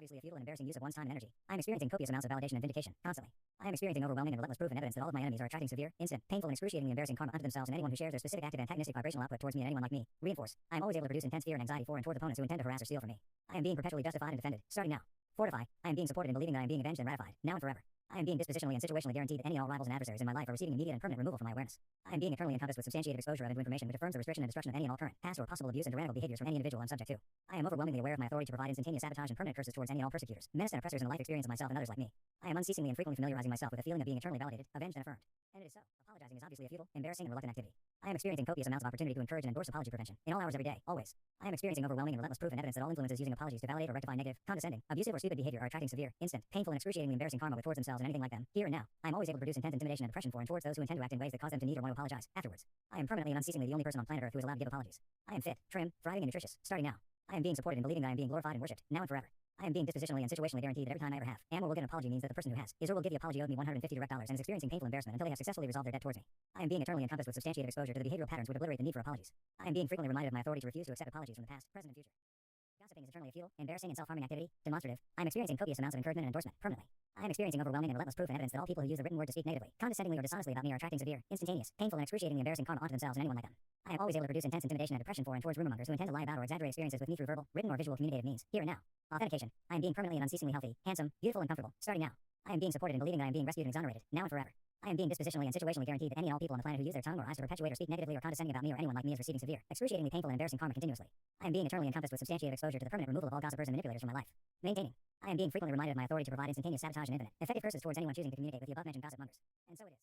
obviously a futile and embarrassing use of one's time and energy. I am experiencing copious amounts of validation and vindication, constantly. I am experiencing overwhelming and relentless proof and evidence that all of my enemies are attracting severe, instant, painful, and excruciatingly embarrassing karma unto themselves and anyone who shares their specific active antagonistic vibrational output towards me and anyone like me. Reinforce. I am always able to produce intense fear and anxiety for and towards opponents who intend to harass or steal from me. I am being perpetually justified and defended, starting now. Fortify. I am being supported in believing that I am being avenged and ratified, now and forever. I am being dispositionally and situationally guaranteed that any and all rivals and adversaries in my life are receiving immediate and permanent removal from my awareness. I am being eternally encompassed with substantiated exposure of information which affirms the restriction and destruction of any and all current, past, or possible abuse and tyrannical behaviors from any individual I'm subject to. I am overwhelmingly aware of my authority to provide instantaneous sabotage and permanent curses towards any and all persecutors, menace and oppressors in the life experience of myself and others like me. I am unceasingly and frequently familiarizing myself with the feeling of being eternally validated, avenged, and affirmed. And it is so. Apologizing is obviously a futile, embarrassing, and reluctant activity. I am experiencing copious amounts of opportunity to encourage and endorse apology prevention, in all hours every day, always. I am experiencing overwhelming and relentless proof and evidence that all influences using apologies to validate or rectify negative, condescending, abusive, or stupid behavior are attracting severe, instant, painful, and excruciatingly embarrassing karma with towards themselves and anything like them, here and now. I am always able to produce intense intimidation and depression for and towards those who intend to act in ways that cause them to need or want to apologize afterwards. I am permanently and unceasingly the only person on planet Earth who is allowed to give apologies. I am fit, trim, thriving, and nutritious, starting now. I am being supported in believing that I am being glorified and worshipped, now and forever. I am being dispositionally and situationally guaranteed that every time I ever have, am or will get an apology means that the person who has, is or will give the apology owed me $150 and is experiencing painful embarrassment until they have successfully resolved their debt towards me. I am being eternally encompassed with substantiated exposure to the behavioral patterns which obliterate the need for apologies. I am being frequently reminded of my authority to refuse to accept apologies from the past, present, and future. Gossiping is eternally a futile, embarrassing, and self-harming activity, demonstrative. I am experiencing copious amounts of encouragement and endorsement, permanently. I am experiencing overwhelming and relentless proof and evidence that all people who use the written word to speak negatively, condescendingly, or dishonestly about me are attracting severe, instantaneous, painful, and excruciatingly embarrassing karma onto themselves and anyone like them. I am always able to produce intense intimidation and depression for and towards rumormongers who intend to lie about or exaggerate experiences with me through verbal, written, or visual communicative means, here and now. Authentication. I am being permanently and unceasingly healthy, handsome, beautiful, and comfortable, starting now. I am being supported in believing that I am being rescued and exonerated, now and forever. I am being dispositionally and situationally guaranteed that any and all people on the planet who use their tongue or eyes to perpetuate or speak negatively or condescending about me or anyone like me is receiving severe, excruciatingly painful, and embarrassing karma continuously. I am being eternally encompassed with substantiated exposure to the permanent removal of all gossipers and manipulators from my life. Maintaining. I am being frequently reminded of my authority to provide instantaneous sabotage and infinite, effective curses towards anyone choosing to communicate with the above-mentioned gossip mongers. And so it is.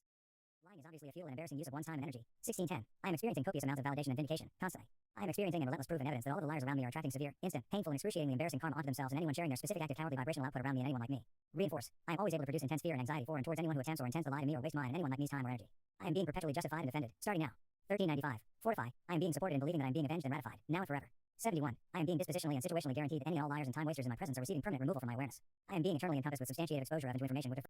Lying is obviously a futile and embarrassing use of one's time and energy. 1610. I am experiencing copious amounts of validation and vindication, constantly. I am experiencing and relentless proof and evidence that all of the liars around me are attracting severe, instant, painful, and excruciatingly embarrassing karma onto themselves and anyone sharing their specific active cowardly vibrational output around me and anyone like me. Reinforce. I am always able to produce intense fear and anxiety for and towards anyone who attempts or intends to lie to me or waste mine and anyone like me's time or energy. I am being perpetually justified and defended, starting now. 1395. Fortify. I am being supported in believing that I am being avenged and ratified, now and forever. 71. I am being dispositionally and situationally guaranteed that any and all liars and time wasters in my presence are receiving permanent removal from my awareness. I am being eternally encompassed with substantiated exposure of information which